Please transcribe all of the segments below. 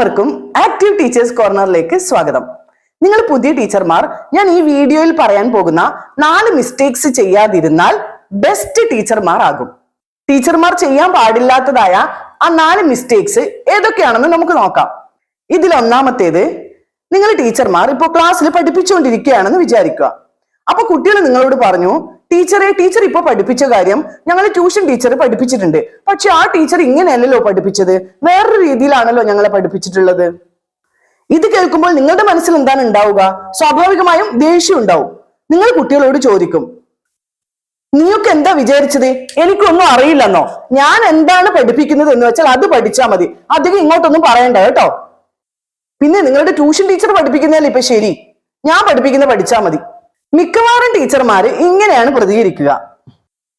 എല്ലാവർക്കും active teachers കോർണറിലേക്ക് സ്വാഗതം. നിങ്ങൾ പുതിയ ടീച്ചർമാർ, ഞാൻ ഈ വീഡിയോയിൽ പറയാൻ പോകുന്ന 4 മിസ്റ്റേക്സ് ചെയ്യാതിരുന്നാൽ ബെസ്റ്റ് ടീച്ചർമാർ ആകും. ടീച്ചർമാർ ചെയ്യാൻ പാടില്ലാത്തതായ ആ 4 മിസ്റ്റേക്സ് ഏതൊക്കെയാണെന്ന് നമുക്ക് നോക്കാം. ഇതിൽ ഒന്നാമത്തേത്, നിങ്ങൾ ടീച്ചർമാർ ഇപ്പോൾ ക്ലാസ്സിൽ പഠിപ്പിച്ചുകൊണ്ടിരിക്കുകയാണെന്ന് വിചാരിക്കുക. അപ്പൊ കുട്ടികൾ നിങ്ങളോട് പറഞ്ഞു, ടീച്ചർ ഇപ്പൊ പഠിപ്പിച്ച കാര്യം ഞങ്ങൾ ട്യൂഷൻ ടീച്ചർ പഠിപ്പിച്ചിട്ടുണ്ട്, പക്ഷെ ആ ടീച്ചർ ഇങ്ങനെയല്ലല്ലോ പഠിപ്പിച്ചത്, വേറൊരു രീതിയിലാണല്ലോ ഞങ്ങളെ പഠിപ്പിച്ചിട്ടുള്ളത്. ഇത് കേൾക്കുമ്പോൾ നിങ്ങളുടെ മനസ്സിൽ എന്താണ് ഉണ്ടാവുക? സ്വാഭാവികമായും ദേഷ്യം ഉണ്ടാവും. നിങ്ങൾ കുട്ടികളോട് ചോദിക്കും, നീയൊക്കെ എന്താ വിചാരിച്ചത്? എനിക്കൊന്നും അറിയില്ലെന്നോ? ഞാൻ എന്താണ് പഠിപ്പിക്കുന്നത് എന്ന് വെച്ചാൽ അത് പഠിച്ചാൽ മതി, അധികം ഇങ്ങോട്ടൊന്നും പറയണ്ട കേട്ടോ. പിന്നെ നിങ്ങളുടെ ട്യൂഷൻ ടീച്ചർ പഠിപ്പിക്കുന്നതല്ലേ ഇപ്പൊ ശരി, ഞാൻ പഠിപ്പിക്കുന്ന പഠിച്ചാൽ മതി. മിക്കവാറും ടീച്ചർമാര് ഇങ്ങനെയാണ് പ്രതികരിക്കുക.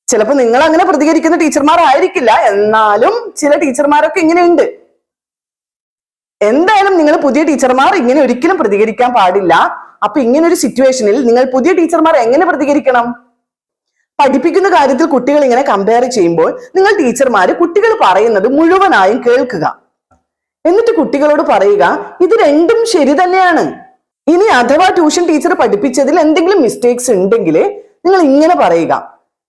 ചിലപ്പോൾ നിങ്ങൾ അങ്ങനെ പ്രതികരിക്കുന്ന ടീച്ചർമാർ ആയിരിക്കില്ല, എന്നാലും ചില ടീച്ചർമാരൊക്കെ ഇങ്ങനെയുണ്ട്. എന്തായാലും നിങ്ങൾ പുതിയ ടീച്ചർമാർ ഇങ്ങനെ ഒരിക്കലും പ്രതികരിക്കാൻ പാടില്ല. അപ്പൊ ഇങ്ങനെ ഒരു സിറ്റുവേഷനിൽ നിങ്ങൾ പുതിയ ടീച്ചർമാർ എങ്ങനെ പ്രതികരിക്കണം? പഠിപ്പിക്കുന്ന കാര്യത്തിൽ കുട്ടികൾ ഇങ്ങനെ കമ്പയർ ചെയ്യുമ്പോൾ നിങ്ങൾ ടീച്ചർമാര് കുട്ടികൾ പറയുന്നത് മുഴുവനായും കേൾക്കുക. എന്നിട്ട് കുട്ടികളോട് പറയുക, ഇത് രണ്ടും ശരി തന്നെയാണ്. ഇനി അഥവാ ട്യൂഷൻ ടീച്ചർ പഠിപ്പിച്ചതിൽ എന്തെങ്കിലും മിസ്റ്റേക്സ് ഉണ്ടെങ്കിൽ നിങ്ങൾ ഇങ്ങനെ പറയുക,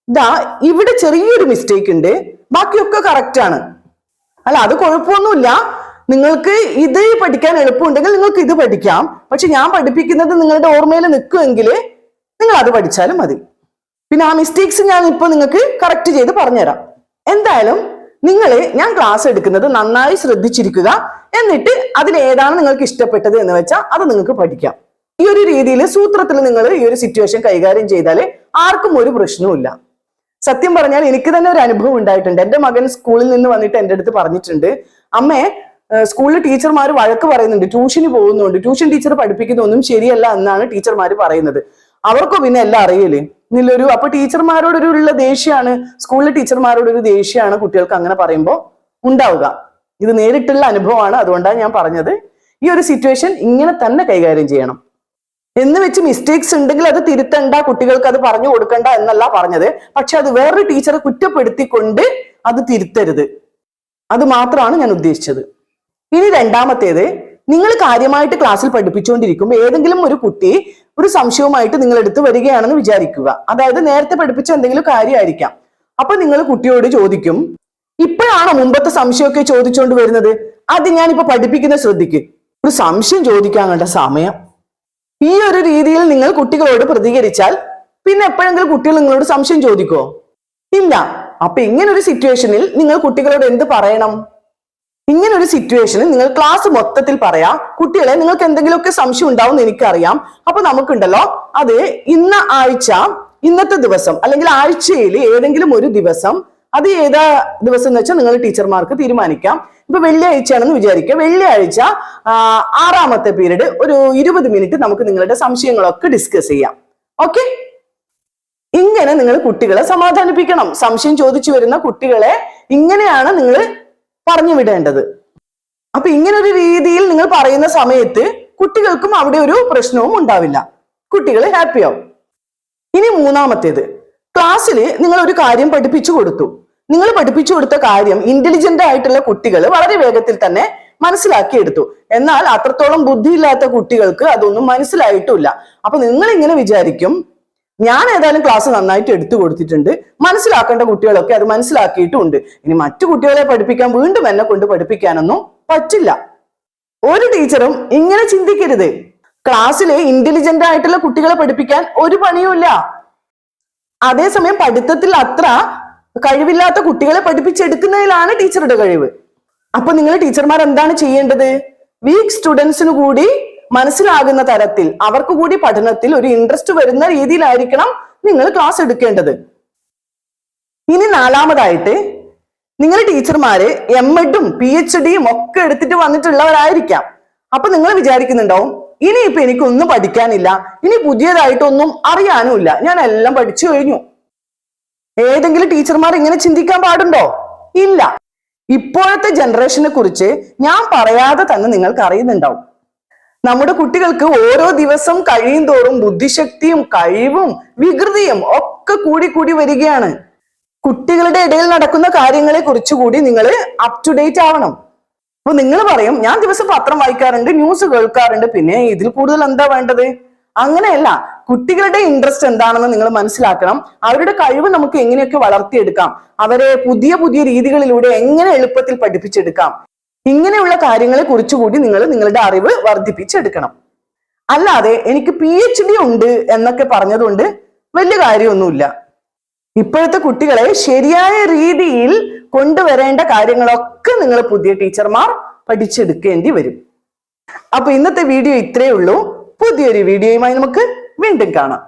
ഇതാ ഇവിടെ ചെറിയൊരു മിസ്റ്റേക്ക് ഉണ്ട്, ബാക്കിയൊക്കെ കറക്റ്റ് ആണ്. അല്ല, അത് കുഴപ്പമൊന്നുമില്ല, നിങ്ങൾക്ക് ഇത് പഠിക്കാൻ എളുപ്പമുണ്ടെങ്കിൽ നിങ്ങൾക്ക് ഇത് പഠിക്കാം, പക്ഷെ ഞാൻ പഠിപ്പിക്കുന്നത് നിങ്ങളുടെ ഓർമ്മയിൽ നിൽക്കുമെങ്കിൽ നിങ്ങൾ അത് പഠിച്ചാലും മതി. പിന്നെ ആ മിസ്റ്റേക്സ് ഞാൻ ഇപ്പൊ നിങ്ങൾക്ക് കറക്റ്റ് ചെയ്ത് പറഞ്ഞുതരാം. എന്തായാലും ഞാൻ ക്ലാസ് എടുക്കുന്നത് നന്നായി ശ്രദ്ധിച്ചിരിക്കുക, എന്നിട്ട് അതിലേതാണ് നിങ്ങൾക്ക് ഇഷ്ടപ്പെട്ടത് എന്ന് വെച്ചാൽ അത് നിങ്ങൾക്ക് പഠിക്കാം. ഈ ഒരു രീതിയിൽ സൂത്രത്തിൽ നിങ്ങൾ ഈ ഒരു സിറ്റുവേഷൻ കൈകാര്യം ചെയ്താൽ ആർക്കും ഒരു പ്രശ്നവുമില്ല. സത്യം പറഞ്ഞാൽ എനിക്ക് തന്നെ ഒരു അനുഭവം ഉണ്ടായിട്ടുണ്ട്. എന്റെ മകൻ സ്കൂളിൽ നിന്ന് വന്നിട്ട് എന്റെ അടുത്ത് പറഞ്ഞിട്ടുണ്ട്, അമ്മേ സ്കൂളിൽ ടീച്ചർമാർ വഴക്ക് പറയുന്നുണ്ട്, ട്യൂഷന് പോകുന്നുണ്ട്, ട്യൂഷൻ ടീച്ചർ പഠിപ്പിക്കുന്നതൊന്നും ശരിയല്ല എന്നാണ് ടീച്ചർമാർ പറയുന്നത്. അവർക്കോ പിന്നെ എല്ലാം അറിയില്ലേ എന്നില്ലൊരു, അപ്പൊ ടീച്ചർമാരോടൊരു ദേഷ്യമാണ്, സ്കൂളിലെ ടീച്ചർമാരോടൊരു ദേഷ്യമാണ് കുട്ടികൾക്ക് അങ്ങനെ പറയുമ്പോൾ ഉണ്ടാവുക. ഇത് നേരിട്ടുള്ള അനുഭവമാണ്, അതുകൊണ്ടാണ് ഞാൻ പറഞ്ഞത് ഈ ഒരു സിറ്റുവേഷൻ ഇങ്ങനെ തന്നെ കൈകാര്യം ചെയ്യണം. എന്ന് വെച്ച് മിസ്റ്റേക്സ് ഉണ്ടെങ്കിൽ അത് തിരുത്തണ്ട, കുട്ടികൾക്ക് അത് പറഞ്ഞു കൊടുക്കണ്ട എന്നല്ല പറഞ്ഞത്, പക്ഷെ അത് വേറൊരു ടീച്ചറെ കുറ്റപ്പെടുത്തിക്കൊണ്ട് അത് തിരുത്തരുത്, അത് മാത്രമാണ് ഞാൻ ഉദ്ദേശിച്ചത്. ഇനി രണ്ടാമത്തേത്, നിങ്ങൾ കാര്യമായിട്ട് ക്ലാസ്സിൽ പഠിപ്പിച്ചുകൊണ്ടിരിക്കുമ്പോൾ ഏതെങ്കിലും ഒരു കുട്ടി ഒരു സംശയവുമായിട്ട് നിങ്ങൾ എടുത്ത് വരികയാണെന്ന് വിചാരിക്കുക. അതായത് നേരത്തെ പഠിപ്പിച്ച എന്തെങ്കിലും കാര്യമായിരിക്കാം. അപ്പൊ നിങ്ങൾ കുട്ടിയോട് ചോദിക്കും, ഇപ്പോഴാണോ മുമ്പത്തെ സംശയമൊക്കെ ചോദിച്ചുകൊണ്ട് വരുന്നത്? അത് ഞാനിപ്പോ പഠിപ്പിക്കുന്ന ശ്രദ്ധിക്ക്, ഒരു സംശയം ചോദിക്കാൻ കണ്ട സമയം. ഈ ഒരു രീതിയിൽ നിങ്ങൾ കുട്ടികളോട് പ്രതികരിച്ചാൽ പിന്നെ എപ്പോഴെങ്കിലും കുട്ടികൾ നിങ്ങളോട് സംശയം ചോദിക്കുമോ? ഇല്ല. അപ്പൊ ഇങ്ങനൊരു സിറ്റുവേഷനിൽ നിങ്ങൾ കുട്ടികളോട് എന്ത് പറയണം? ഇങ്ങനൊരു സിറ്റുവേഷനിൽ നിങ്ങൾ ക്ലാസ് മൊത്തത്തിൽ പറയാം, കുട്ടികളെ നിങ്ങൾക്ക് എന്തെങ്കിലുമൊക്കെ സംശയം ഉണ്ടാവും എന്ന് എനിക്കറിയാം, അപ്പൊ നമുക്കുണ്ടല്ലോ അത് ഇന്നത്തെ ദിവസം അല്ലെങ്കിൽ ആഴ്ചയിൽ ഏതെങ്കിലും ഒരു ദിവസം, അത് ഏതാ ദിവസം എന്ന് വെച്ചാൽ നിങ്ങൾ ടീച്ചർമാർക്ക് തീരുമാനിക്കാം. ഇപ്പൊ വെള്ളിയാഴ്ചയാണെന്ന് വിചാരിക്കുക, വെള്ളിയാഴ്ച 6ാമത്തെ പീരീഡ് ഒരു 20 മിനിറ്റ് നമുക്ക് നിങ്ങളുടെ സംശയങ്ങളൊക്കെ ഡിസ്കസ് ചെയ്യാം. ഓക്കെ, ഇങ്ങനെ നിങ്ങൾ കുട്ടികളെ സമാധാനിപ്പിക്കണം. സംശയം ചോദിച്ചു വരുന്ന കുട്ടികളെ ഇങ്ങനെയാണ് നിങ്ങൾ പറഞ്ഞു വിടേണ്ടത്. അപ്പൊ ഇങ്ങനൊരു രീതിയിൽ നിങ്ങൾ പറയുന്ന സമയത്ത് കുട്ടികൾക്കും അവിടെ ഒരു പ്രശ്നവും ഉണ്ടാവില്ല, കുട്ടികൾ ഹാപ്പിയാവും. ഇനി മൂന്നാമത്തേത്, ക്ലാസ്സിൽ നിങ്ങൾ ഒരു കാര്യം പഠിപ്പിച്ചു കൊടുത്തു. നിങ്ങൾ പഠിപ്പിച്ചു കൊടുത്ത കാര്യം ഇന്റലിജന്റ് ആയിട്ടുള്ള കുട്ടികൾ വളരെ വേഗത്തിൽ തന്നെ മനസ്സിലാക്കിയെടുത്തു. എന്നാൽ അത്രത്തോളം ബുദ്ധിയില്ലാത്ത കുട്ടികൾക്ക് അതൊന്നും മനസ്സിലായിട്ടില്ല. അപ്പൊ നിങ്ങൾ ഇങ്ങനെ വിചാരിക്കും, ഞാൻ ഏതായാലും ക്ലാസ് നന്നായിട്ട് എടുത്തു കൊടുത്തിട്ടുണ്ട്, മനസ്സിലാക്കേണ്ട കുട്ടികളൊക്കെ അത് മനസ്സിലാക്കിയിട്ടുമുണ്ട്, ഇനി മറ്റു കുട്ടികളെ പഠിപ്പിക്കാൻ വീണ്ടും എന്നെ കൊണ്ട് പഠിപ്പിക്കാനൊന്നും പറ്റില്ല. ഒരു ടീച്ചറും ഇങ്ങനെ ചിന്തിക്കരുത്. ക്ലാസ്സിലെ ഇന്റലിജന്റ് ആയിട്ടുള്ള കുട്ടികളെ പഠിപ്പിക്കാൻ ഒരു പണിയുമില്ല. അതേസമയം പഠിത്തത്തിൽ അത്ര കഴിവില്ലാത്ത കുട്ടികളെ പഠിപ്പിച്ചെടുക്കുന്നതിലാണ് ടീച്ചറുടെ കഴിവ്. അപ്പൊ നിങ്ങൾ ടീച്ചർമാർ എന്താണ് ചെയ്യേണ്ടത്? വീക്ക് സ്റ്റുഡൻസിന് കൂടി മനസ്സിലാകുന്ന തരത്തിൽ, അവർക്ക് കൂടി പഠനത്തിൽ ഒരു ഇൻട്രസ്റ്റ് വരുന്ന രീതിയിലായിരിക്കണം നിങ്ങൾ ക്ലാസ് എടുക്കേണ്ടത്. ഇനി നാലാമതായിട്ട്, നിങ്ങൾ ടീച്ചർമാര് MEdഉം PhDയും ഒക്കെ എടുത്തിട്ട് വന്നിട്ടുള്ളവരായിരിക്കാം. അപ്പൊ നിങ്ങൾ വിചാരിക്കുന്നുണ്ടാവും, ഇനിയിപ്പൊ എനിക്കൊന്നും പഠിക്കാനില്ല, ഇനി പുതിയതായിട്ടൊന്നും അറിയാനുമില്ല, ഞാൻ എല്ലാം പഠിച്ചു കഴിഞ്ഞു. ഏതെങ്കിലും ടീച്ചർമാർ ഇങ്ങനെ ചിന്തിക്കാൻ പാടുണ്ടോ? ഇല്ല. ഇപ്പോഴത്തെ ജനറേഷനെ കുറിച്ച് ഞാൻ പറയാതെ തന്നെ നിങ്ങൾക്ക് അറിയുന്നുണ്ടാവും. നമ്മുടെ കുട്ടികൾക്ക് ഓരോ ദിവസം കഴിയും തോറും ബുദ്ധിശക്തിയും കഴിവും വികൃതിയും ഒക്കെ കൂടി വരികയാണ്. കുട്ടികളുടെ ഇടയിൽ നടക്കുന്ന കാര്യങ്ങളെ കുറിച്ചുകൂടി നിങ്ങൾ അപ് ടു ഡേറ്റ് ആവണം. അപ്പൊ നിങ്ങൾ പറയും ഞാൻ ദിവസം പത്രം വായിക്കാറുണ്ട്, ന്യൂസ് കേൾക്കാറുണ്ട്, പിന്നെ ഇതിൽ കൂടുതൽ എന്താ വേണ്ടത്? അങ്ങനെയല്ല. കുട്ടികളുടെ ഇൻട്രസ്റ്റ് എന്താണെന്ന് നിങ്ങൾ മനസ്സിലാക്കണം. അവരുടെ കഴിവ് നമുക്ക് എങ്ങനെയൊക്കെ വളർത്തിയെടുക്കാം, അവരെ പുതിയ പുതിയ രീതികളിലൂടെ എങ്ങനെ എളുപ്പത്തിൽ പഠിപ്പിച്ചെടുക്കാം, ഇങ്ങനെയുള്ള കാര്യങ്ങളെ കുറിച്ചുകൂടി നിങ്ങൾ നിങ്ങളുടെ അറിവ് വർദ്ധിപ്പിച്ചെടുക്കണം. അല്ലാതെ എനിക്ക് PhD ഉണ്ട് എന്നൊക്കെ പറഞ്ഞതുകൊണ്ട് വലിയ കാര്യമൊന്നുമില്ല. ഇപ്പോഴത്തെ കുട്ടികളെ ശരിയായ രീതിയിൽ കൊണ്ടുവരേണ്ട കാര്യങ്ങളൊക്കെ നിങ്ങൾ പുതിയ ടീച്ചർമാർ പഠിച്ചെടുക്കേണ്ടി വരും. അപ്പൊ ഇന്നത്തെ വീഡിയോ ഇത്രയേ ഉള്ളൂ. പുതിയൊരു വീഡിയോയുമായി നമുക്ക് വീണ്ടും കാണാം.